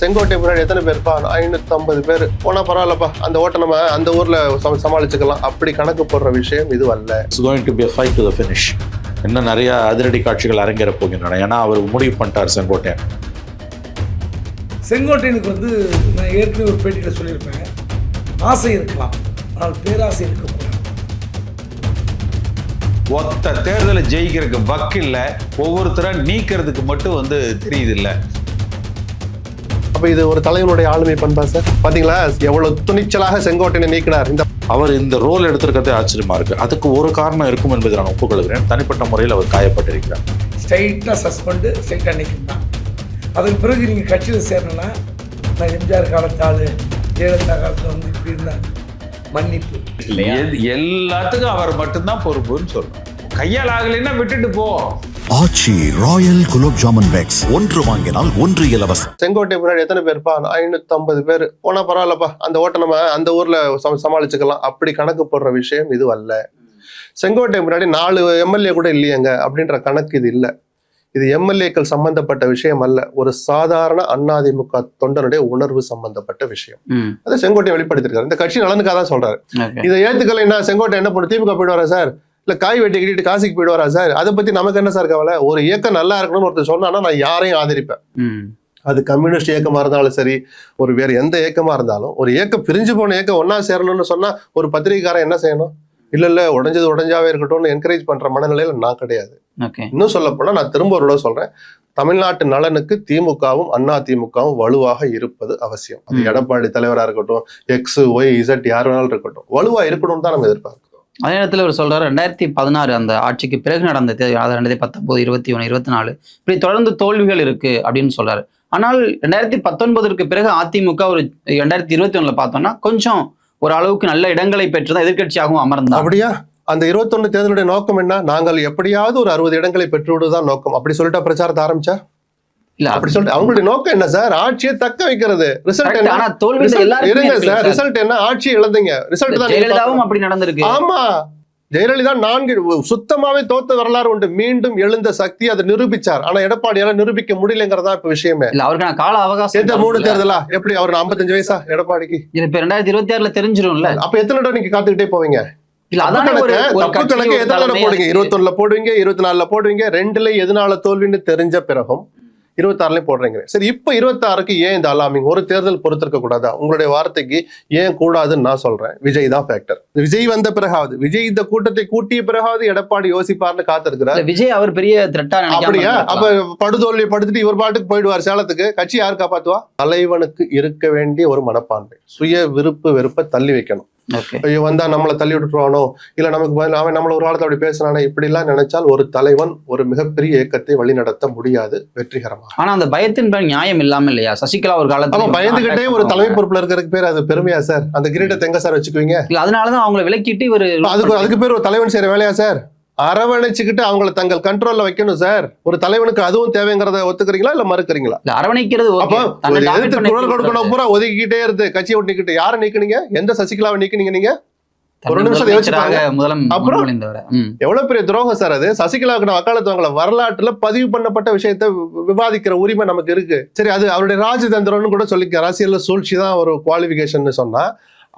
செங்கோட்டை முன்னாடி எத்தனை பேர்ப்பா? 550 பேர் போனா பரவாயில்லப்பா, அந்த ஓட்டை நம்ம அந்த ஊர்ல சமாளிச்சுக்கலாம், அப்படி கணக்கு போடுற விஷயம் இது அல்ல. It's going to be a fight to the finish. இன்னும் நிறைய அதிரடி காட்சிகள் அரங்கேற போகின்றன. ஏன்னா அவர் முடிவு பண்ணிட்டார் செங்கோட்டையன். செங்கோட்டையனுக்கு நான் ஏற்கனவே ஒரு பேட்டியில் சொல்லியிருப்பேன், ஆசை இருக்கலாம், ஆனால் பேராசை இருக்கக்கூடாது. ஒத்த தேர்தலை ஜெயிக்கிறதுக்கு வக்கு இல்லை, ஒவ்வொருத்தரை நீக்கிறதுக்கு மட்டும் தெரியுது இல்லை. அப்ப இது ஒரு தலைவனுடைய ஆளுமை பண்பா சார்? பாத்தீங்களா எவ்வளவு துணிச்சலாக செங்கோட்டையனை நீக்கினார். அவர் இந்த ரோல் எடுத்திருக்கிறதே ஆச்சரியமா இருக்கு. அதுக்கு ஒரு காரணம் இருக்கும் என்பதை நான் ஒப்புக்கொள்கிறேன். தனிப்பட்ட முறையில் அவர் காயப்பட்டிருக்கிறார். ஸ்ட்ரைட்டாக சஸ்பெண்டு, ஸ்ட்ரைட்டாக நிற்கணும். அதன் பிறகு நீங்கள் கட்சியில் சேரணும்னா, நான் எம்ஜிஆர் காலத்தாள், ஜெயலலிதா காலத்தில் இப்படி இருந்தேன், மன்னிப்பு எல்லாத்துக்கும் அவர் மட்டும்தான் பொறுப்புன்னு சொல்றேன். கையால் ஆகலைன்னா விட்டுட்டு போ. ஆச்சி ராயல் குலோப் ஜாமுன் பேக்ஸ், ஒன்று வாங்கினால் ஒன்று இலவசம். செங்கோட்டை முன்னாடி எத்தனை பேர்ப்பா? 550 பேர் போனா பரவாயில்லப்பா, அந்த ஓட்டை நம்ம அந்த ஊர்ல சமாளிச்சுக்கலாம், அப்படி கணக்கு போடுற விஷயம் இது அல்ல. செங்கோட்டை முன்னாடி 4 எம்எல்ஏ கூட இல்லையங்க அப்படின்ற கணக்கு இது இல்லை. இது எம்எல்ஏக்கள் சம்பந்தப்பட்ட விஷயம் அல்ல, ஒரு சாதாரண அதிமுக தொண்டனுடைய உணர்வு சம்பந்தப்பட்ட விஷயம். அதை செங்கோட்டை வெளிப்படுத்திருக்காரு. இந்த கட்சி நலனுக்காக தான் சொல்றாரு. இதை ஏத்துக்கலைன்னா செங்கோட்டை என்ன பண்ணு, திமுக போயிடுவாரா சார்? இல்ல காய் வெட்டி கட்டிட்டு காசிக்கு போயிடுவாரா சார்? அதை பத்தி நமக்கு என்ன சார் கவலை? ஒரு இயக்கம் நல்லா இருக்கணும்னு ஒருத்தர் சொன்னா நான் யாரையும் ஆதரிப்பேன். அது கம்யூனிஸ்ட் இயக்கமா இருந்தாலும் சரி, ஒரு வேற எந்த இயக்கமா இருந்தாலும், ஒரு இயக்கம் பிரிஞ்சு போன இயக்கம் ஒன்னா சேரணும்னு சொன்னா ஒரு பத்திரிகைக்காரன் என்ன செய்யணும்? இல்ல உடைஞ்சது உடைஞ்சாவே இருக்கட்டும்னு என்கரேஜ் பண்ற மனநிலையில நான் கிடையாது. இன்னும் சொல்ல போனா நான் திரும்ப ஒரு சொல்றேன், தமிழ்நாட்டு நலனுக்கு திமுகவும் அதிமுகவும் வலுவாக இருப்பது அவசியம். அது எடப்பாடி தலைவரா இருக்கட்டும், எக்ஸ் ஒய் இசட் யார் வேணாலும் இருக்கட்டும், வலுவா இருக்கணும்னு தான் நம்ம எதிர்பார்க்கிறோம். அதே நேரத்தில் அவர் சொல்றாரு 2016 அந்த ஆட்சிக்கு பிறகு நடந்த 2019, 21, 24 இப்படி தொடர்ந்து தோல்விகள் இருக்கு அப்படின்னு சொல்றாரு. ஆனால் 2019 பிறகு அதிமுக ஒரு 2021 பார்த்தோம்னா கொஞ்சம் ஒரு அளவுக்கு நல்ல இடங்களை பெற்றுதான் எதிர்கட்சியாகவும் அமர்ந்தா. அப்படியா? அந்த 21 தேர்தலுடைய நோக்கம் என்ன? நாங்கள் எப்படியாவது ஒரு 60 இடங்களை பெற்றுவிடுதான் நோக்கம். அப்படி சொல்லிட்டு பிரச்சாரத்தை ஆரம்பிச்சா இல்ல, அப்படி சொல்லிட்டு அவங்களுடைய நோக்கம் என்ன சார்? ஆட்சியை தக்க வைக்கிறது. ரிசல்ட் என்ன? ரிசல்ட் என்ன? ஆட்சியை இழந்தீங்க. ரிசல்ட் தான். ஜெயலலிதாவும் அப்படி நடந்திருக்கு. ஆமா, ஜெயலலிதா 4 சுத்தமாவே தோத்த வரலாறு உண்டு. மீண்டும் எழுந்த சக்தி அதை நிரூபிச்சார். ஆனா எடப்பாடியால நிரூபிக்க முடியலங்கிறதா இப்ப விஷயமே. இல்ல, அவருக்கான கால அவகாசம். 3 தேர்தலா எப்படி? அவர் 55 வயசா எடப்பாடிக்கு? இப்ப 2026 தெரிஞ்சிரும்ல. அப்ப எத்தனை தடவை நீங்க காத்துக்கிட்டே போவீங்க? தப்பு கணக்கு எத்தனை தடவை போடுவீங்க? 21 போடுவீங்க, 24 போடுவீங்க, 2ல எதனால தோல்வின்னு தெரிஞ்ச பிறகும் 26 போடுறீங்க. சரி, இப்ப 26க்கு ஏன் இந்த அலாமிங்? ஒரு தேர்தல் பொறுத்திருக்க கூடாதா? உங்களுடைய வார்த்தைக்கு ஏன் கூடாதுன்னு நான் சொல்றேன். விஜய் தான் ஃபேக்டர். விஜய் வந்த பிறகாவது, விஜய் இந்த கூட்டத்தை கூட்டிய பிறகாவது எடப்பாடி யோசிப்பார்னு காத்திருக்கிறார். விஜய் அவர் பெரிய த்ரெட்டா அப்படியா? அப்ப படுதோல்வியை படுத்துட்டு இவர் பாட்டுக்கு போயிடுவார் சேலத்துக்கு. கட்சி யாரு காப்பாத்துவா? தலைவனுக்கு இருக்க வேண்டிய ஒரு மனப்பான்மை, சுய விருப்பு வெறுப்பை தள்ளி வைக்கணும். ஐயோ வந்தா நம்மளை தள்ளி விட்டுருவானோ, இல்ல நமக்கு அவன் நம்மள ஒரு காலத்துல அப்படி பேசுறானே, இப்படி எல்லாம் நினைச்சால் ஒரு தலைவன் ஒரு மிகப்பெரிய இயக்கத்தை வழிநடத்த முடியாது வெற்றிகரமாக. ஆனா அந்த பயத்தின் நியாயம் இல்லாம இல்லையா? சசிகலா ஒரு காலத்துல பயந்துகிட்டே ஒரு தலைமை பொறுப்புல இருக்கிறதுக்கு பேர் அது பெருமையா சார்? அந்த கிரீடத்தை எங்க சார் வச்சுக்குவீங்க? இல்ல, அதனாலதான் அவங்களை விலக்கிட்டு இவரு அதுக்கு பேர் ஒரு தலைவன் செய்யற வேலையா சார்? அரவணைச்சுக்கிட்டு அவங்களை தங்கள் கண்ட்ரோல்ல வைக்கணும் சார். ஒரு தலைவனுக்கு அதுவும் தேவைங்கிறத ஒத்துக்கிறீங்களா இல்ல மறுக்கிறீங்களா? அரவணைக்கிறது குரல் கொடுக்கணும் பூரா ஒதுக்கிட்டே இருந்து கட்சியை நீக்கிட்டு யாரை நீக்கினீங்க? எந்த சசிகலாவை நீக்கினீங்க நீங்க? ஒரு நிமிஷம் யோசிச்சாங்க. அப்புறம் எவ்வளவு பெரிய துரோகம் சார் அது. சசிகலாவுக்கு வக்காலத்துவங்களை வரலாற்றுல பதிவு பண்ணப்பட்ட விஷயத்த விவாதிக்கிற உரிமை நமக்கு இருக்கு. சரி, அது அவருடைய ராஜதந்திரம்னு கூட சொல்லிக்க, அரசியல்ல சூழ்ச்சி தான் ஒரு குவாலிபிகேஷன் சொன்னா,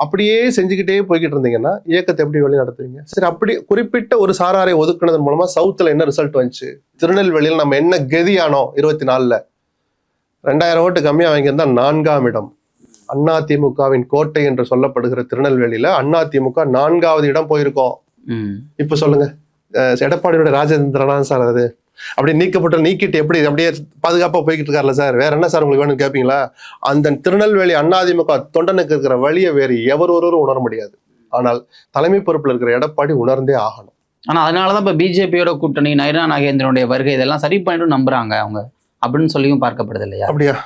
அப்படியே செஞ்சுக்கிட்டே போய்கிட்டு இருந்தீங்கன்னா இயக்கத்தை எப்படி வழி நடத்துவீங்க? சரி, அப்படி குறிப்பிட்ட ஒரு சாராரை ஒதுக்குனதன் மூலமா சவுத்துல என்ன ரிசல்ட் வந்துச்சு? திருநெல்வேலியில் நம்ம என்ன கதியானோ 24ல 2000 ஓட்டு கம்மியா வாங்கியிருந்தா 4ஆம் இடம். அதிமுகவின் கோட்டை என்று சொல்லப்படுகிற திருநெல்வேலியில அதிமுக 4ஆவது இடம் போயிருக்கோம். இப்ப சொல்லுங்க, எடப்பாடியோட ராஜேந்திரனா சார் அது? அப்படி நீக்கிட்டு எப்படி அப்படியே பாதுகாப்பா போய்கிட்டு இருக்காருல்ல சார்? வேற என்ன சார் உங்களுக்கு வேணும்னு கேட்பீங்களா? அந்த திருநெல்வேலி அதிமுக தொண்டனுக்கு இருக்கிற வழியை வேறு ஒருவரும் உணர முடியாது. ஆனால் தலைமை பொறுப்புல இருக்கிற எடப்பாடி உணர்ந்தே ஆகணும். ஆனா அதனாலதான் இப்ப பிஜேபியோட கூட்டணி, நயனா நாகேந்திரனுடைய வருகை இதெல்லாம் சரி பண்ணிட்டு நம்புறாங்க அவங்க அப்படின்னு சொல்லியும் பார்க்கப்படுது இல்லையா? அப்படியா?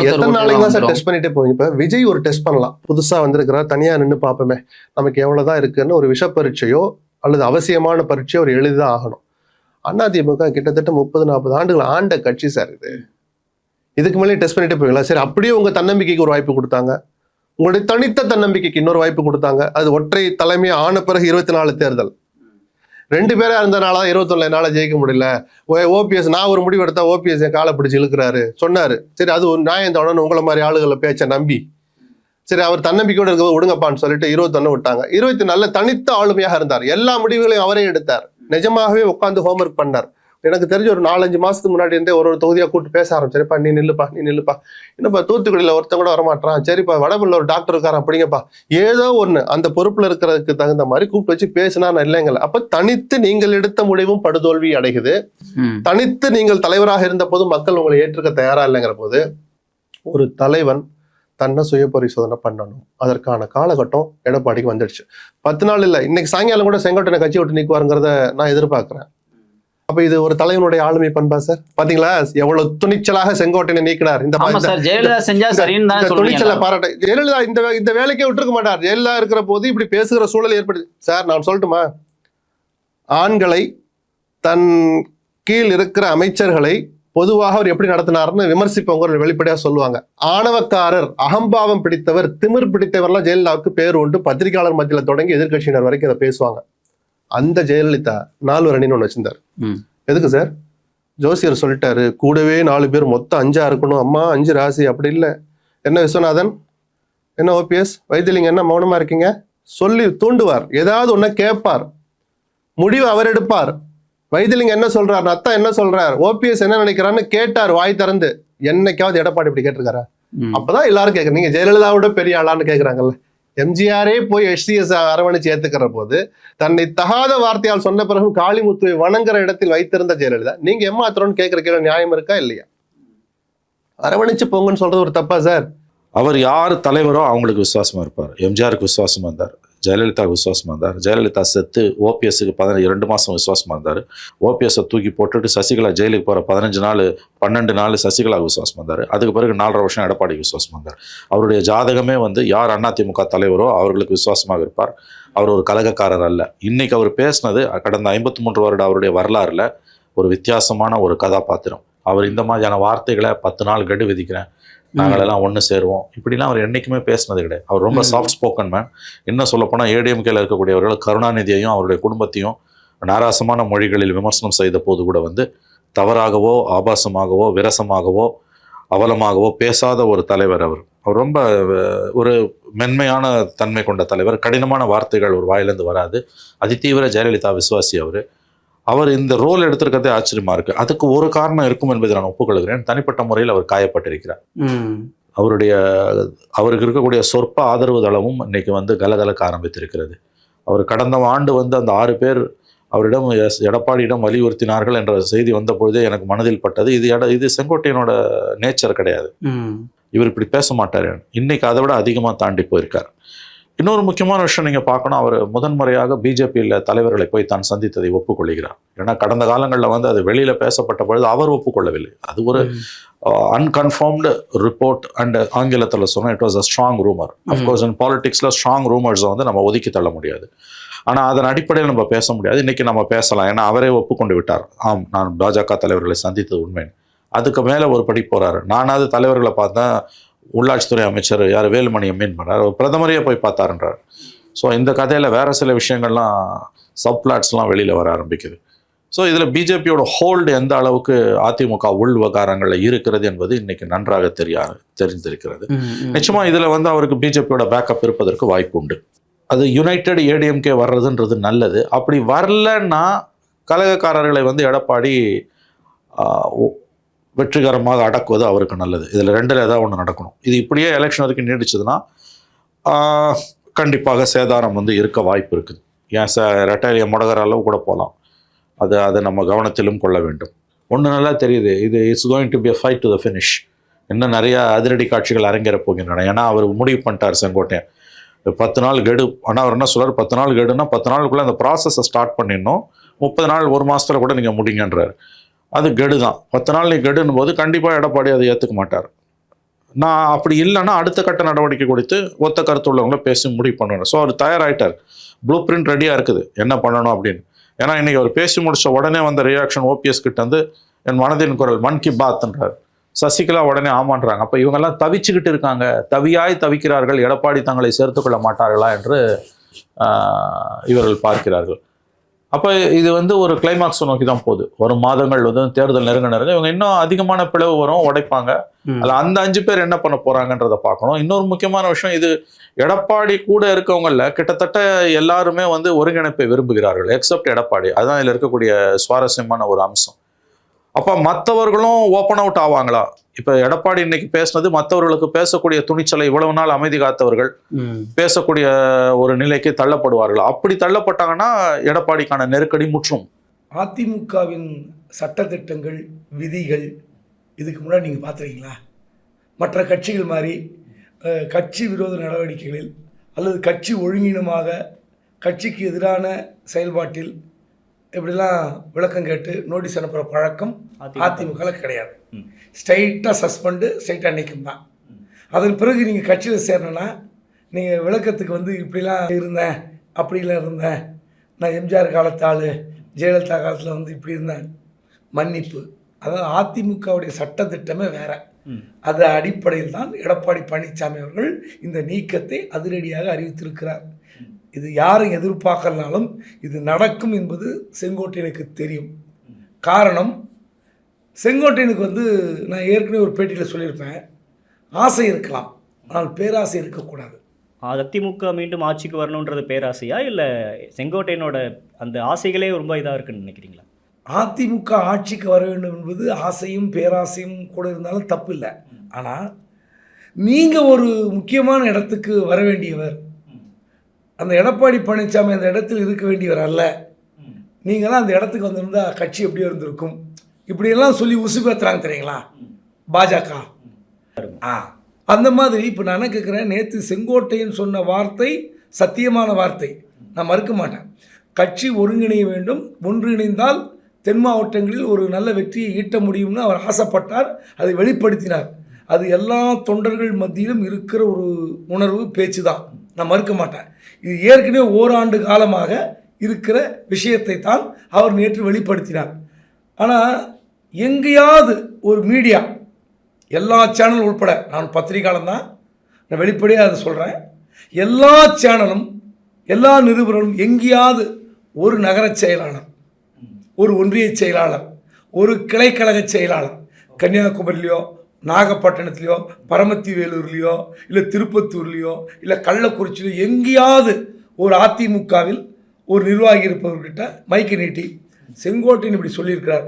எத்தனை நாளைக்கு தான் சார் டெஸ்ட் பண்ணிட்டே போவீங்க? இப்ப விஜய் ஒரு டெஸ்ட் பண்ணலாம், புதுசா வந்திருக்கிறார், தனியா நின்று பார்ப்போமே நமக்கு எவ்வளவுதான் இருக்குன்னு ஒரு விஷ பரீட்சையோ அல்லது அவசியமான பரீட்சையோ ஒரு எளிதாக ஆகணும். அதிமுக கிட்டத்தட்ட 30-40 ஆண்டுகள் ஆண்ட கட்சி சார் இது. இதுக்கு மேலே டெஸ்ட் பண்ணிட்டு போவீங்களா? சரி, அப்படியே உங்க தன்னம்பிக்கைக்கு ஒரு வாய்ப்பு கொடுத்தாங்க, உங்களுடைய தனித்த தன்னம்பிக்கைக்கு இன்னொரு வாய்ப்பு கொடுத்தாங்க. அது ஒற்றை தலைமை ஆன பிறகு 24 தேர்தல். 2 பேரா இருந்தனால 21 என்னால ஜெயிக்க முடியல. ஓபிஎஸ் நான் ஒரு முடிவு எடுத்தா ஓபிஎஸ் என் காலை பிடிச்சி இழுக்கிறாரு சொன்னாரு. சரி, அது ஒரு நியாயம் தானே உங்களை மாதிரி ஆளுகளை பேச்ச நம்பி. சரி, அவர் தன்னம்பிக்கையோட இருக்க விடுங்கப்பான்னு சொல்லிட்டு 21 விட்டாங்க. 24 தனித்த ஆளுமையாக இருந்தார். எல்லா முடிவுகளையும் அவரே எடுத்தார். நிஜமாகவே உட்காந்து ஹோம்ஒர்க் பண்ணார். எனக்கு தெரிஞ்ச ஒரு 4-5 மாசத்துக்கு முன்னாடி இருந்தே ஒரு தொகுதியா கூப்பிட்டு பேச ஆரம்பிச்சிருப்பா, நீ நில்லுப்பா என்னப்பா தூத்துக்குடியில ஒருத்தன் கூட வரமாட்டான், சரிப்பா வடபுள்ள ஒரு டாக்டர் இருக்காரன் அப்படிங்கப்பா, ஏதோ ஒண்ணு அந்த பொறுப்புல இருக்கிறதுக்கு தகுந்த மாதிரி கூப்பிட்டு வச்சு பேசினா நான் இல்லைங்கள. அப்ப தனித்து நீங்கள் எடுத்த முடிவும் படுதோல்வி அடைகுது. தனித்து நீங்கள் தலைவராக இருந்த போது மக்கள் உங்களை ஏற்றுக்க தயாரா இல்லைங்கிற போது ஒரு தலைவன் தன்னை சுய பரிசோதனை பண்ணணும். அதற்கான காலகட்டம் எடப்பாடிக்கு வந்துடுச்சு. 10 நாள் இல்ல, இன்னைக்கு சாயங்காலம் கூட செங்கோட்டனை கட்சி விட்டு நீக்குவாருங்கிறத நான் எதிர்பார்க்கிறேன். அப்ப இது ஒரு தலைவனுடைய ஆளுமை பண்பா சார்? பாத்தீங்களா எவ்வளவு துணிச்சலாக செங்கோட்டையை நீக்கினார். இந்த துணிச்சலை பாராட்ட. ஜெயலலிதா இந்த வேலைக்கே விட்டுருக்க மாட்டார். ஜெயலலிதா இருக்கிற போது இப்படி பேசுகிற சூழல் ஏற்படுது. சார் நான் சொல்லட்டுமா, ஆண்களை தன் கீழ் இருக்கிற அமைச்சர்களை பொதுவாக அவர் எப்படி நடத்தினார்னு விமர்சிப்பவங்க வெளிப்படையா சொல்லுவாங்க. ஆணவக்காரர், அகம்பாவம் பிடித்தவர், திமிர் பிடித்தவர்லாம் ஜெயலலிதாவுக்கு பேர் உண்டு. பத்திரிகையாளர் மத்தியில தொடங்கி எதிர்கட்சியினர் வரைக்கும் அதை பேசுவாங்க. அந்த ஜெயலலிதா 4 ரணின்னு ஒண்ணு வச்சிருந்தார். எதுக்கு சார்? ஜோசியர் சொல்லிட்டாரு கூடவே 4 பேர் மொத்தம் 5 இருக்கணும், அம்மா 5 ராசி. அப்படி இல்லை. என்ன விஸ்வநாதன், என்ன ஓபிஎஸ், வைத்திலிங்க என்ன மௌனமா இருக்கீங்க? சொல்லி தூண்டுவார். ஏதாவது ஒண்ணு கேட்பார், முடிவு அவர் எடுப்பார். வைத்திலிங்க என்ன சொல்றாரு, அத்தா என்ன சொல்றார், ஓபிஎஸ் என்ன நினைக்கிறான்னு கேட்டார் வாய் திறந்து. என்னைக்காவது எடப்பாடி இப்படி கேட்டிருக்காரா? அப்பதான் எல்லாரும் கேட்கறேன், நீங்க ஜெயலலிதாவோட பெரிய ஆளான்னு கேட்கறாங்கல்ல. எம்ஜிஆரே போய் HCS அரவணைச்சு ஏத்துக்கிற போது தன்னை தகாத வார்த்தையால் சொன்ன பிறகு காளிமுத்துவை வணங்குற இடத்தில் வைத்திருந்த ஜெயலலிதா நீங்க ஏமாத்துறோன்னு கேட்கிற கேள்வி நியாயம் இருக்கா இல்லையா? அரவணைச்சு போங்கன்னு சொல்றது ஒரு தப்பா சார்? அவர் யார் தலைவரோ அவங்களுக்கு விசுவாசமா இருப்பார். எம்ஜிஆருக்கு விசுவாசமா இருந்தார், ஜெயலலிதா விசுவாசமா இருந்தார். ஜெயலலிதா செத்து ஓபிஎஸ்க்கு 2 மாசம் விசுவாசமா இருந்தார். ஓபிஎஸ் தூக்கி போட்டுட்டு சசிகலா ஜெயிலுக்கு போற 15 நாள் 12 நாள் சசிகலா விசுவாசமா இருந்தார். அதுக்கு பிறகு 4.5 வருஷம் எடப்பாடிக்கு விசுவாசமா இருந்தார். அவருடைய ஜாதகமே யார் அதிமுக தலைவரோ அவர்களுக்கு விசுவாசமாக இருப்பார். அவர் ஒரு கலகக்காரர் அல்ல. இன்னைக்கு அவர் பேசினது கடந்த 53 வருட அவருடைய வரலாறுல ஒரு வித்தியாசமான ஒரு கதாபாத்திரம். அவர் இந்த மாதிரியான வார்த்தைகளை 10 நாள் கெடு விதிக்கிறேன், நாங்களெல்லாம் ஒன்று சேருவோம், இப்படிலாம் அவர் என்றைக்குமே பேசினது கிடையாது. அவர் ரொம்ப சாஃப்ட் ஸ்போக்கன் மேன். இன்னும் சொல்லப்போனால் ஏடிஎம்கேல இருக்கக்கூடியவர்கள் கருணாநிதியையும் அவருடைய குடும்பத்தையும் நாராசமான மொழிகளில் விமர்சனம் செய்த போது கூட தவறாகவோ ஆபாசமாகவோ விரசமாகவோ அவலமாகவோ பேசாத ஒரு தலைவர். அவர் ரொம்ப ஒரு மென்மையான தன்மை கொண்ட தலைவர். கடினமான வார்த்தைகள் ஒரு வாயிலிருந்து வராது. அதிதீவிர ஜெயலலிதா விசுவாசி அவர் இந்த ரோல் எடுத்திருக்கிறதே ஆச்சரியமா இருக்கு. அதுக்கு ஒரு காரணம் இருக்கும் என்பதை நான் ஒப்புக்கொள்கிறேன். தனிப்பட்ட முறையில் அவர் காயப்பட்டிருக்கிறார். அவருக்கு இருக்கக்கூடிய சொற்ப ஆதரவு தளமும் இன்னைக்கு கலகலக்க ஆரம்பித்திருக்கிறது. அவர் கடந்த ஆண்டு அந்த 6 பேர் அவரிடம் எடப்பாடியிடம் வலியுறுத்தினார்கள் என்ற செய்தி வந்த பொழுதே எனக்கு மனதில் பட்டது. இது செங்கோட்டையனோட நேச்சர் கிடையாது. இவர் இப்படி பேச மாட்டார். இன்னைக்கு அதை விட அதிகமாக தாண்டி போயிருக்கார். இன்னொரு முக்கியமான விஷயம் நீங்கள் பார்க்கணும், அவர் முதன்முறையாக பிஜேபியில் தலைவர்களை போய் தான் சந்தித்ததை ஒப்புக்கொள்கிறார். ஏன்னா கடந்த காலங்களில் அது வெளியில் பேசப்பட்ட பொழுது அவர் ஒப்புக்கொள்ளவில்லை. அது ஒரு அன்கன்ஃபார்ம்டு ரிப்போர்ட் அண்ட் ஆங்கிலத்தில் சொன்னால் it was a strong rumour. Of course in பாலிடிக்ஸில் ஸ்ட்ராங் ரூமர்ஸை நம்ம ஒதுக்கி தள்ள முடியாது. ஆனால் அதன் அடிப்படையில் நம்ம பேச முடியாது. இன்றைக்கி நம்ம பேசலாம், ஏன்னா அவரே ஒப்புக்கொண்டு விட்டார். ஆம், நான் பாஜக தலைவர்களை சந்தித்தது உண்மை. அதுக்கு மேலே ஒரு படி போகிறாரு. நானாவது தலைவர்களை பார்த்தேன், உள்ளாட்சித்துறை அமைச்சர் வேலுமணி மீன் பண்ணார், பிரதமரையே போய் பார்த்தாருன்றார். ஸோ இந்த கதையில் வேறு சில விஷயங்கள்லாம் சப்ளாட்ஸ்லாம் வெளியில் வர ஆரம்பிக்குது. ஸோ இதில் பிஜேபியோட ஹோல்டு எந்த அளவுக்கு அதிமுக உள் விவகாரங்களில் இருக்கிறது என்பது இன்னைக்கு நன்றாக தெரிந்திருக்கிறது. நிச்சயமாக இதில் அவருக்கு பிஜேபியோட பேக்கப் இருப்பதற்கு வாய்ப்பு உண்டு. அது யுனைடெட் ஏடிஎம்கே வர்றதுன்றது நல்லது. அப்படி வரலன்னா கலகக்காரர்களை எடப்பாடி வெற்றிகரமாக அடக்குவது அவருக்கு நல்லது. இதில் 2ல் ஏதாவது ஒன்று நடக்கணும். இது இப்படியே எலெக்ஷன் வரைக்கும் நீடிச்சதுன்னா கண்டிப்பாக சேதாரம் இருக்க வாய்ப்பு இருக்குது. ஏன் ரெட்டையிலிய முடகிற அளவு கூட போகலாம். அதை நம்ம கவனத்திலும் கொள்ள வேண்டும். ஒன்று நல்லா தெரியுது, இது it's going to be a fight to the finish. இன்னும் நிறையா அதிரடி காட்சிகள் அரங்கேற போகின்றன. ஏன்னா அவர் முடிவு பண்ணிட்டார் செங்கோட்டையன் 10 நாள் கெடு. ஆனால் அவர் என்ன சொல்கிறார், 10 நாள் கெடுனா 10 நாளுக்குள்ளே அந்த ப்ராசஸை ஸ்டார்ட் பண்ணிடணும், 30 நாள் 1 மாதத்தில் கூட நீங்கள் முடிங்கன்றார். அது கெடு தான். 10 நாள் நீ கெடுன்னு போது கண்டிப்பாக எடப்பாடி அதை ஏற்றுக்க மாட்டார். நான் அப்படி இல்லைன்னா அடுத்த கட்ட நடவடிக்கை கொடுத்து ஒத்த கருத்து உள்ளவங்கள பேசி முடிவு பண்ணணும். ஸோ அவர் தயாராகிட்டார். ப்ளூ பிரிண்ட் ரெடியாக இருக்குது என்ன பண்ணணும் அப்படின்னு. ஏன்னா இன்றைக்கி அவர் பேசி முடித்த உடனே ரியாக்ஷன் ஓபிஎஸ் கிட்ட என் மனதின் குரல் மன் கி பாத்ன்றார். சசிகலா உடனே ஆமான்றாங்க. அப்போ இவங்கெல்லாம் தவிச்சுக்கிட்டு இருக்காங்க, தவிக்கிறார்கள், எடப்பாடி தங்களை சேர்த்துக்கொள்ள மாட்டார்களா என்று இவர்கள் பார்க்கிறார்கள். அப்போ இது வந்து ஒரு கிளைமாக்ஸ் நோக்கி தான் போகுது. வரும் மாதங்கள் வந்து தேர்தல் நெருங்க இவங்க இன்னும் அதிகமான பிளவு வரும், உடைப்பாங்க. அதில் அந்த 5 பேர் என்ன பண்ண போறாங்கன்றதை பார்க்கணும். இன்னொரு முக்கியமான விஷயம், இது எடப்பாடி கூட இருக்கவங்கள கிட்டத்தட்ட எல்லாருமே வந்து ஒருங்கிணைப்பை விரும்புகிறார்கள், எக்ஸப்ட் எடப்பாடி. அதுதான் இதில் இருக்கக்கூடிய சுவாரஸ்யமான ஒரு அம்சம். அப்போ மற்றவர்களும் ஓப்பன் அவுட் ஆவாங்களா? இப்போ எடப்பாடி இன்னைக்கு பேசினது மற்றவர்களுக்கு பேசக்கூடிய துணிச்சலை, இவ்வளவு நாள் அமைதி காத்தவர்கள் பேசக்கூடிய ஒரு நிலைக்கு தள்ளப்படுவார்கள். அப்படி தள்ளப்பட்டாங்கன்னா எடப்பாடிக்கான நெருக்கடி முற்றும். அதிமுகவின் சட்டத்திட்டங்கள், விதிகள் இதுக்கு முன்னாடி நீங்கள் பார்த்துருக்கீங்களா? மற்ற கட்சிகள் மாதிரி கட்சி விரோத நடவடிக்கைகளில் அல்லது கட்சி ஒழுங்கீனமாக கட்சிக்கு எதிரான செயல்பாட்டில் இப்படிலாம் விளக்கம் கேட்டு நோட்டீஸ் அனுப்புகிற பழக்கம் அதிமுகவில் கிடையாது. ஸ்ட்ரைட்டாக சஸ்பெண்டு, ஸ்ட்ரைட்டாக நீக்கம் தான். அதன் பிறகு நீங்கள் கட்சியில் சேரணுன்னா நீங்கள் விளக்கத்துக்கு வந்து இப்படிலாம் இருந்தேன், அப்படிலாம் இருந்தேன், நான் எம்ஜிஆர் காலத்தாள், ஜெயலலிதா காலத்தில் வந்து இப்படி இருந்தேன், மன்னிப்பு. அதாவது அதிமுகவுடைய சட்டத்திட்டமே வேற. அது அடிப்படையில் தான் எடப்பாடி பழனிசாமி அவர்கள் இந்த நீக்கத்தை அதிரடியாக அறிவித்திருக்கிறார். இது யாரும் எதிர்பார்க்கலனாலும் இது நடக்கும் என்பது செங்கோட்டையனுக்கு தெரியும். காரணம், செங்கோட்டையனுக்கு வந்து நான் ஏற்கனவே ஒரு பேட்டியில் சொல்லியிருப்பேன், ஆசை இருக்கலாம், ஆனால் பேராசை இருக்கக்கூடாது. அதிமுக மீண்டும் ஆட்சிக்கு வரணுன்றது பேராசையா, இல்லை செங்கோட்டையனோட அந்த ஆசைகளே ரொம்ப இதாக இருக்குன்னு நினைக்கிறீங்களா? அதிமுக ஆட்சிக்கு வர வேண்டும் என்பது ஆசையும் பேராசையும் கூட இருந்தாலும் தப்பு இல்லை. ஆனால் நீங்கள் ஒரு முக்கியமான இடத்துக்கு வர வேண்டியவர், அந்த எடப்பாடி பழனிசாமி அந்த இடத்தில் இருக்க வேண்டியவர் அல்ல. நீங்களாம் அந்த இடத்துக்கு வந்திருந்தால் கட்சி எப்படி இருந்திருக்கும், இப்படியெல்லாம் சொல்லி உசுப்பேற்றுறாங்க தெரியுங்களா பாஜக. அந்த மாதிரி இப்போ நான் என்ன கேட்குறேன், நேற்று செங்கோட்டையன் சொன்ன வார்த்தை சத்தியமான வார்த்தை, நான் மறுக்க மாட்டேன். கட்சி ஒருங்கிணைய வேண்டும், ஒன்றிணைந்தால் தென் மாவட்டங்களில் ஒரு நல்ல வெற்றியை ஈட்ட முடியும்னு அவர் ஆசைப்பட்டார், அதை வெளிப்படுத்தினார். அது எல்லா தொண்டர்கள் மத்தியிலும் இருக்கிற ஒரு உணர்வு, பேச்சு தான், நான் மறுக்க மாட்டேன். இது ஏற்கனவே ஓராண்டு காலமாக இருக்கிற விஷயத்தை தான் அவர் நேற்று வெளிப்படுத்தினார். ஆனால் எங்கேயாவது ஒரு மீடியா, எல்லா சேனல் உட்பட, நான் பத்திரிகையாளன் தான், நான் வெளிப்படையாக அதை சொல்கிறேன், எல்லா சேனலும் எல்லா நிருபர்களும் எங்கேயாவது ஒரு நகர செயலாளர், ஒரு ஒன்றிய செயலாளர், ஒரு கிளைக்கழக செயலாளர் கன்னியாகுமரியிலையோ நாகப்பட்டினத்துலையோ பரமத்தி வேலூர்லையோ இல்லை திருப்பத்தூர்லையோ இல்லை கள்ளக்குறிச்சிலையோ எங்கேயாவது ஒரு அதிமுகவில் ஒரு நிர்வாகி இருப்பவர்கிட்ட மைக்கை நீட்டி செங்கோட்டையன் இப்படி சொல்லியிருக்கிறார்,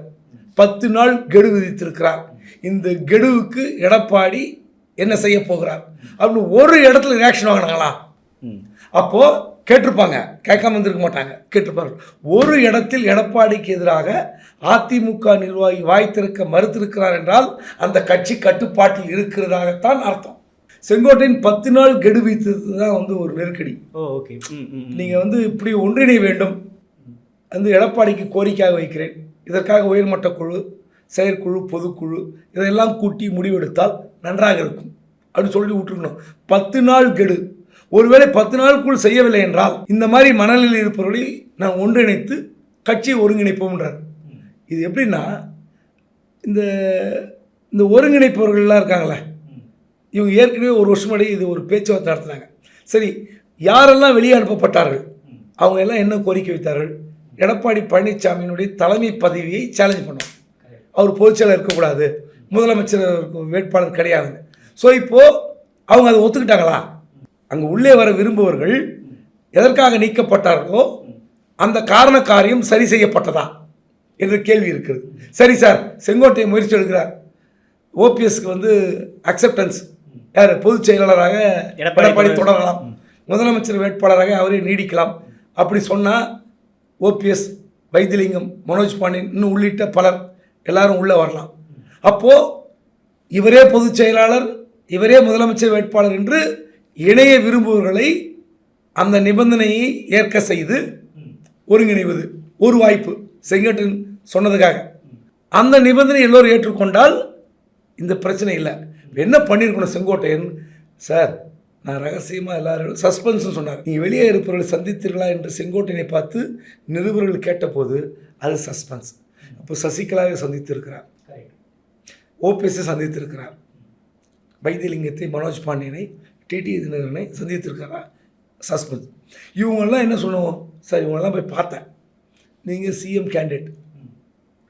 10 நாள் கெடு விதித்திருக்கிறார், இந்த கெடுவுக்கு எடப்பாடி என்ன செய்ய போகிறார் அப்படின்னு ஒரு இடத்துல ரியாக்ஷன் வாங்கினாங்களா? அப்போது கேட்டிருப்பாங்க, கேட்காம இருந்திருக்க மாட்டாங்க, கேட்டிருப்பாங்க. ஒரு இடத்தில் எடப்பாடிக்கு எதிராக அதிமுக நிர்வாகி வாய் திறக்க மறுத்திருக்கிறார் என்றால் அந்த கட்சி கட்டுப்பாட்டில் இருக்கிறதாகத்தான் அர்த்தம். செங்கோட்டையின் 10 நாள் கெடு வைத்தது தான் வந்து ஒரு நெருக்கடி. நீங்கள் வந்து இப்படி ஒன்றிணைய வேண்டும் வந்து எடப்பாடிக்கு கோரிக்கையாக வைக்கிறேன். இதற்காக உயர்மட்ட குழு, செயற்குழு, பொதுக்குழு இதெல்லாம் கூட்டி முடிவெடுத்தால் நன்றாக இருக்கும் அப்படின்னு சொல்லி விட்டுருக்கணும். 10 நாள் கெடு, ஒருவேளை 10 நாளுக்குள் செய்யவில்லை என்றால் இந்த மாதிரி மனநிலையில் இருப்பவர்களை நான் ஒன்றிணைத்து கட்சியை ஒருங்கிணைப்போம்ன்றார். இது எப்படின்னா, இந்த ஒருங்கிணைப்பவர்கள்லாம் இருக்காங்களே, இவங்க ஏற்கனவே ஒரு வருஷம் முன்னாடி இது ஒரு பேச்சுவார்த்தை நடத்துனாங்க. சரி, யாரெல்லாம் வெளியே அனுப்பப்பட்டார்கள், அவங்க எல்லாம் என்ன கோரிக்கை வைத்தார்கள்? எடப்பாடி பழனிசாமியினுடைய தலைமை பதவியை சேலஞ்ச் பண்ணுவோம், அவர் பொதுச்செயலாளர் இருக்கக்கூடாது, முதலமைச்சர் வேட்பாளர் கிடையாது. ஸோ இப்போது அவங்க அதை ஒத்துக்கிட்டாங்களா? அங்கே உள்ளே வர விரும்புவர்கள் எதற்காக நீக்கப்பட்டார்களோ அந்த காரண காரியம் சரி செய்யப்பட்டதா என்ற கேள்வி இருக்கிறது. சரி சார், செங்கோட்டையை முயற்சி எடுக்கிறார், ஓபிஎஸ்க்கு வந்து அக்செப்டன்ஸ், யார் பொதுச் செயலாளராக எடப்பாடி தொடரலாம், முதலமைச்சர் வேட்பாளராக அவரே நீடிக்கலாம் அப்படி சொன்னால் ஓபிஎஸ், வைத்திலிங்கம், மனோஜ் பாண்டியன் இன்னும் உள்ளிட்ட பலர் எல்லாரும் உள்ளே வரலாம். அப்போது இவரே பொதுச் செயலாளர், இவரே முதலமைச்சர் வேட்பாளர் என்று இணைய விரும்புவர்களை அந்த நிபந்தனையை ஏற்க செய்து ஒருங்கிணைவது ஒரு வாய்ப்பு. செங்கோட்டையன் சொன்னதுக்காக அந்த நிபந்தனை எல்லோரும் ஏற்றுக்கொண்டால் இந்த பிரச்சனை இல்லை. என்ன பண்ணியிருக்கணும் செங்கோட்டையன் சார், நான் ரகசியமாக எல்லாரும் சஸ்பென்ஸ்னு சொன்னார், நீங்கள் வெளியே இருப்பவர்களை சந்தித்தீர்களா என்று செங்கோட்டையனை பார்த்து நிருபர்கள் கேட்டபோது அது சஸ்பென்ஸ். அப்போ சசிகலாவை சந்தித்திருக்கிறார், ஓபிஎஸ்ஸை சந்தித்திருக்கிறார், வைத்திலிங்கத்தை, மனோஜ் பாண்டியனை, டிடி தினகரனை சந்தித்திருக்கிறார், சஸ்பென்ஸ். இவங்கெல்லாம் என்ன சொல்லுவோம் சார், இவங்கெல்லாம் போய் பார்த்தேன், நீங்கள் சிஎம் கேண்டிடேட்,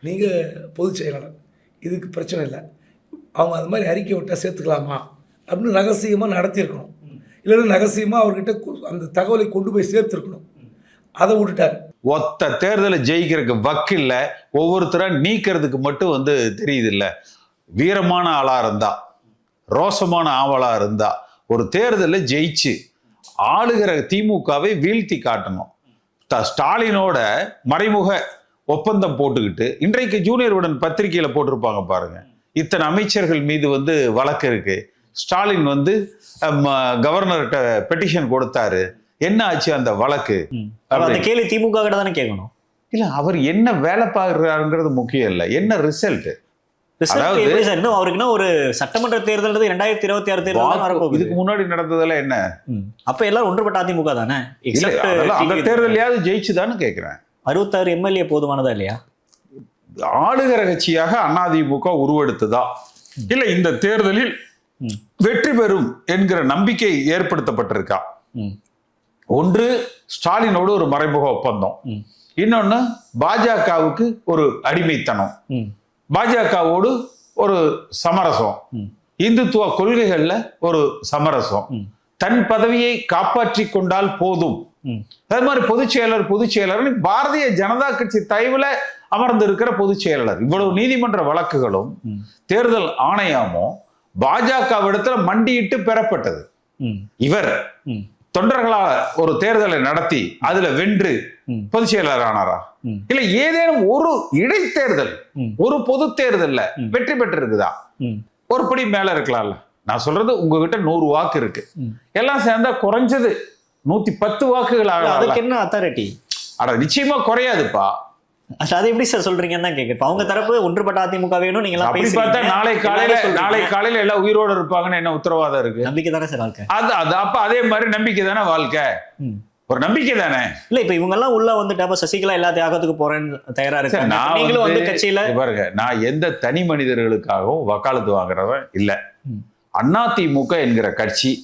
நீங்கள் பொதுச் செயலாளர், இதுக்கு பிரச்சனை இல்லை, அவங்க அது மாதிரி அறிக்கை விட்டால் சேர்த்துக்கலாமா அப்படின்னு ரகசியமாக நடத்தியிருக்கணும். இல்லைன்னா ரகசியமாக அவர்கிட்ட அந்த தகவலை கொண்டு போய் சேர்த்துருக்கணும். அதை விட்டுட்டார். ஒத்த தேர்தலை ஜெயிக்கிறதுக்கு வக்கில்ல, ஒவ்வொருத்தரை நீக்கிறதுக்கு மட்டும் வந்து தெரியுது இல்ல. வீரமான ஆளா இருந்தா, ரோசமான ஆவலா இருந்தா ஒரு தேர்தலில் ஜெயிச்சு ஆளுகிற திமுகவை வீழ்த்தி காட்டணும். ஸ்டாலினோட மறைமுக ஒப்பந்தம் போட்டுக்கிட்டு இன்றைக்கு ஜூனியர் உடன் பத்திரிகையில போட்டிருப்பாங்க பாருங்க, இத்தனை அமைச்சர்கள் மீது வந்து வழக்கு இருக்கு, ஸ்டாலின் வந்து கவர்னர்கிட்ட பெட்டிஷன் கொடுத்தாரு, என்ன ஆச்சு அந்த வழக்கு? அந்த கேள்வி திமுக கிட்ட தானே கேட்கணும். இல்ல, அவர் என்ன வேலை பார்க்கறாருங்கிறது முக்கியம் இல்ல, என்ன ரிசல்ட். அதாவது அவருக்கு ஒரு சட்டமன்ற தேர்தல் 2026 தேர்தல் இதுக்கு முன்னாடி நடந்ததெல்லாம் என்ன? அப்ப எல்லாம் ஒன்றுபட்ட அதிமுக தானே. அந்த தேர்தலையாவது ஜெயிச்சுதான்னு கேட்கிறேன். 66 எம்எல்ஏ போதுமானதா இல்லையா? ஆளுகிற கட்சியாக அதிமுக உருவெடுத்ததா இல்ல இந்த தேர்தலில் வெற்றி பெறும் என்கிற நம்பிக்கை ஏற்படுத்தப்பட்டிருக்கா? ஒன்று ஸ்டாலினோடு ஒரு மறைமுக ஒப்பந்தம், இன்னொன்னு பாஜகவுக்கு ஒரு அடிமைத்தனம், பாஜகவோடு ஒரு சமரசம், இந்துத்துவ கொள்கைகள்ல ஒரு சமரசம், தன் பதவியை காப்பாற்றி கொண்டால் போதும். அது மாதிரி பொதுச் செயலர் பாரதிய ஜனதா கட்சி தயவுல அமர்ந்து இருக்கிற பொதுச் செயலாளர். இவ்வளவு நீதிமன்ற வழக்குகளும் தேர்தல் ஆணையமும் பாஜகவிடத்துல மண்டியிட்டு பெறப்பட்டது. இவர் தொண்டர்களா ஒரு தேர்தலை நடத்தி அதுல வென்று பொதுச் செயலாளர் ஆனாரா? இல்ல ஏதேனும் ஒரு இடைத்தேர்தல், ஒரு பொது தேர்தல்ல வெற்றி பெற்று இருக்குதா? ஒரு படி மேல இருக்கலாம்ல. நான் சொல்றது, உங்ககிட்ட 100 வாக்கு இருக்கு, எல்லாம் சேர்ந்தா குறைஞ்சது 110 வாக்குகள் ஆகலாம். அதுக்கு என்ன அத்தாரிட்டி? அட நிச்சயமா குறையாதுப்பா. அது எப்படி சார் சொல்றீங்கன்னு தான் கேட்க. அவங்க தரப்பு ஒன்றுபட்ட அதிமுக வேணும், நீங்க எல்லாம் அப்படி பார்த்தா நாளை காலையில எல்லாம் உயிரோட இருப்பாங்கன்னு என்ன உத்தரவாதம் இருக்கு? நம்பிக்கை தானே சார் வாழ்க்கை. அது அப்ப அதே மாதிரி நம்பிக்கை தானே வாழ்க்கை, ஒரு நம்பிக்கை தானே. இல்ல இப்ப இவங்க எல்லாம் உள்ள வந்துட்டு சசிகலா எல்லா தியாகத்துக்கு போறேன்னு தயாரா இருக்கு. நீங்களும் வந்து கட்சியில பாருங்க, நான் எந்த தனி மனிதர்களுக்காகவும் வக்காலத்து வாங்குறவன் இல்ல. அதிமுக என்கிற கட்சி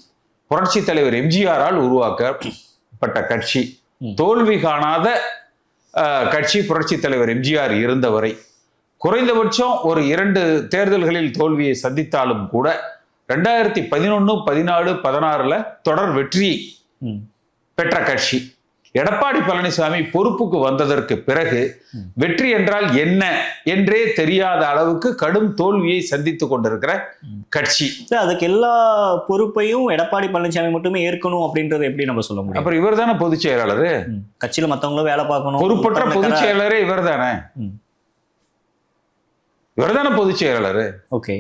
புரட்சி தலைவர் எம்ஜிஆரால் உருவாக்கப்பட்ட கட்சி, தோல்வி காணாத கட்சி. புரட்சி தலைவர் எம்ஜிஆர் இருந்தவரை குறைந்தபட்சம் ஒரு 2 தேர்தல்களில் தோல்வியை சந்தித்தாலும் கூட 2011, 14, 16 தொடர் வெற்றி பெற்ற கட்சி. எடப்பாடி பழனிசாமி பொறுப்புக்கு வந்ததற்கு பிறகு வெற்றி என்றால் என்ன என்றே தெரியாத அளவுக்கு கடும் தோல்வியை சந்தித்துக் கொண்டிருக்கிற கட்சி. அதுக்கு எல்லா பொறுப்பையும் எடப்பாடி பழனிசாமி மட்டுமே ஏற்கணும் அப்படின்றது எப்படி நம்ம சொல்ல முடியும்? அப்புறம் இவர் தானே பொதுச் செயலாளர், கட்சியில மத்தவங்களும் வேலை பார்க்கணும். பொறுப்பற்ற பொதுச் செயலாளரே இவர் தானே, இவர் தானே பொதுச் செயலாளர். ஓகே,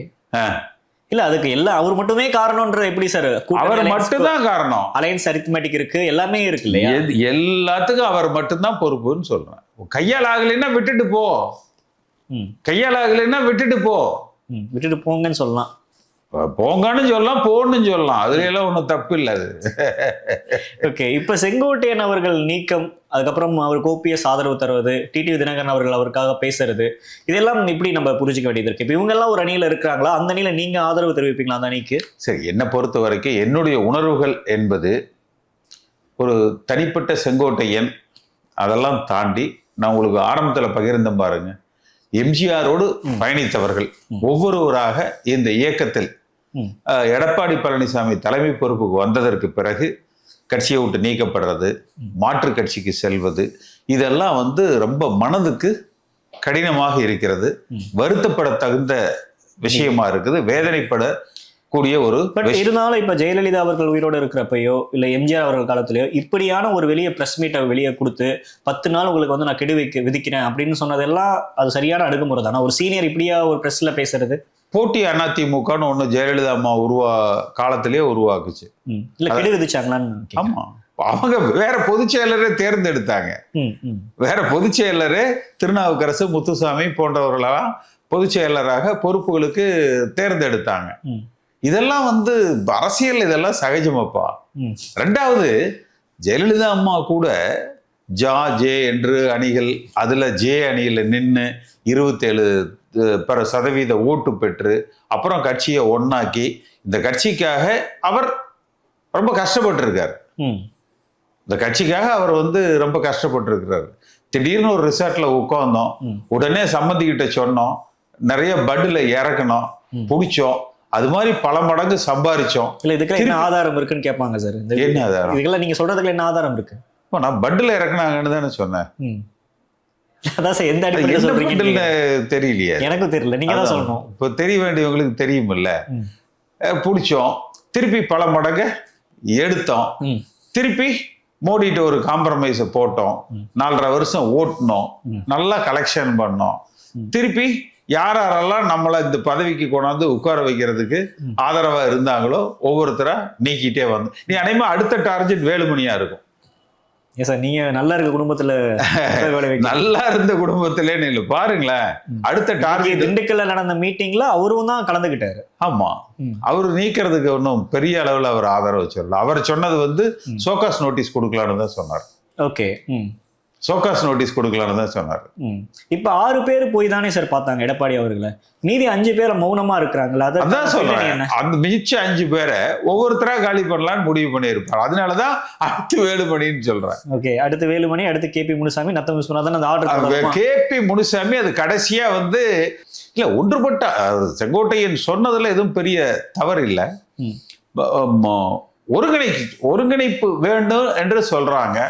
இல்ல அதுக்கு எல்லாம் அவர் மட்டுமே காரணம்ன்றது எப்படி சார்? அவர் மட்டும்தான் காரணம். அலையன்ஸ் அரித்மெட்டிக் இருக்கு, எல்லாமே இருக்கு இல்லையா? எல்லாத்துக்கும் அவர் மட்டும்தான் பொறுப்புன்னு சொல்றேன். கையால் ஆகலைன்னா விட்டுட்டு போ, கையால் ஆகலைன்னா விட்டுட்டு போ, விட்டுட்டு போங்கன்னு சொல்லலாம், போங்கன்னு சொல்லலாம், போன்னு சொல்லலாம், அதுல எல்லாம் ஒன்றும் தப்பு இல்லை. அது ஓகே. இப்ப செங்கோட்டையன் அவர்கள் நீக்கம், அதுக்கப்புறம் அவர் ஓபிஎஸ் ஆதரவு தருவது, டிடிவி தினகரன் அவர்கள் அவருக்காக பேசுறது, இதெல்லாம் இப்படி நம்ம புரிஞ்சுக்க வேண்டியது இருக்கு. இப்ப இவங்க எல்லாம் ஒரு அணியில இருக்கிறாங்களா, அந்த அணியில நீங்க ஆதரவு தெரிவிப்பீங்களா அந்த அணிக்கு? சரி, என்னை பொறுத்த வரைக்கும் என்னுடைய உணர்வுகள் என்பது ஒரு தனிப்பட்ட செங்கோட்டையன் அதெல்லாம் தாண்டி, நான் உங்களுக்கு ஆரம்பத்தில் பகிர்ந்தேன் பாருங்க, எம்ஜிஆரோடு பயணித்தவர்கள் ஒவ்வொருவராக இந்த இயக்கத்தில் எடப்பாடி பழனிசாமி தலைமை பொறுப்புக்கு வந்ததற்கு பிறகு கட்சியை விட்டு நீக்கப்படுறது, மாற்று கட்சிக்கு செல்வது, இதெல்லாம் வந்து ரொம்ப மனதுக்கு கடினமாக இருக்கிறது, வருத்தப்பட தகுந்த விஷயமா இருக்குது, வேதனைப்படக்கூடிய ஒரு. இருந்தாலும் இப்ப ஜெயலலிதா அவர்கள் உயிரோடு இருக்கிறப்பையோ இல்ல எம்ஜிஆர் அவர்கள் காலத்திலயோ இப்படியான ஒரு வெளியே பிரஸ் மீட்டை வெளியே கொடுத்து 10 நாள் உங்களுக்கு வந்து நான் கெடு விதிக்கிறேன் அப்படின்னு சொன்னதெல்லாம் அது சரியான அணுகுமுறை தானே? ஒரு சீனியர் இப்படியா ஒரு பிரஸ்ல பேசுறது? போட்டி அதிமுகன்னு ஒண்ணு ஜெயலலிதா அம்மா காலத்திலேயே உருவாக்குச்சு. இல்ல கெடு விதிச்சாங்களான்னு? ஆமா, அவங்க வேற பொதுச் செயலரே தேர்ந்தெடுத்தாங்க. வேற பொதுச் செயலரே திருநாவுக்கரசு, முத்துசாமி போன்றவர்களெல்லாம் பொதுச் செயலராக பொறுப்புகளுக்கு தேர்ந்தெடுத்தாங்க. இதெல்லாம் வந்து அரசியல், இதெல்லாம் சகஜமாப்பா. 2வது, ஜெயலலிதா அம்மா கூட ஜே என்று அணிகள், அதுல ஜே அணியில நின்று 27% ஓட்டு பெற்று அப்புறம் கட்சியை ஒன்னாக்கி இந்த கட்சிக்காக அவர் ரொம்ப கஷ்டப்பட்டு இருக்காரு. இந்த கட்சிக்காக அவர் வந்து ரொம்ப கஷ்டப்பட்டு இருக்கிறார். திடீர்னு ஒரு ரிசார்ட்ல உட்கார்ந்தோம், உடனே சம்மந்தி கிட்ட சொன்னோம், நிறைய பட்டுல இறக்கணும், பிடிச்சோம், அது மாதிரி பல மடங்கு சம்பாரிச்சோம். இல்ல இதுக்கெல்லாம் என்ன ஆதாரம் இருக்குன்னு கேட்பாங்க சார். என்ன ஆதாரம்? இதுக்கெல்லாம் நீங்க சொல்றதுல என்ன ஆதாரம் இருக்கு? நான் பட்டுல இறக்குனாங்கன்னு தானே சொன்னேன். அதான் சார் எந்த அடிப்படையில் சொல்றீங்க தெரியலையே, எனக்கும் தெரியல, நீங்க தான் சொல்லணும். இப்போ தெரிய வேண்டியவங்களுக்கு தெரியுமில்ல. பிடிச்சோம், திருப்பி பல மடங்கு எடுத்தோம், திருப்பி மோடிட்டு ஒரு காம்ப்ரமைஸை போட்டோம், 4.5 வருஷம் ஓட்டணும், நல்லா கலெக்ஷன் பண்ணோம், திருப்பி யாரெல்லாம் நம்மளை இந்த பதவிக்கு கொண்டாந்து உட்கார வைக்கிறதுக்கு ஆதரவா இருந்தாங்களோ ஒவ்வொருத்தரா நீக்கிட்டே வந்து நீ அனைமா அடுத்த டார்கெட் வேலுமணியா இருக்கும். ஏன் சார் நீங்க நல்லா இருக்க குடும்பத்துல நல்லா இருந்த குடும்பத்திலே நீங்க பாருங்களேன், அடுத்த டார்கெட் திண்டுக்கல்ல நடந்த மீட்டிங்ல அவரும் தான் கலந்துகிட்டாரு. ஆமா, அவரு நீக்கிறதுக்கு ஒன்றும் பெரிய அளவுல அவர் ஆதரவு சொல்லல. அவர் சொன்னது வந்து சோகாஸ் நோட்டீஸ் கொடுக்கலான்னு தான் சொன்னார். ஓகே, சோகாஸ் நோட்டீஸ் கொடுக்கலான்னு தான் சொன்னார். இப்ப 6 பேர் போய் தானே சார் பார்த்தாங்க எடப்பாடி அவர்களை, மீதி 5 பேர் மௌனமா இருக்கிறாங்களா? அதான் சொல்றேன், அந்த மிச்ச 5 பேரை ஒவ்வொருத்தரா காலி பண்ணலான்னு முடிவு பண்ணியிருப்பார். அதனாலதான் அடுத்து வேலுமணின்னு சொல்றேன். ஓகே, அடுத்து வேலுமணி, அடுத்து கேபி முனுசாமி, நத்தம் விஸ்வநாதன் அந்த ஆர்டர். கேபி முனுசாமி அது கடைசியா வந்து இல்ல ஒன்றுபட்ட செங்கோட்டையன் சொன்னதுல எதுவும் பெரிய தவறு இல்லை. ஒருங்கிணைப்பு வேண்டும் என்று சொல்றாங்க.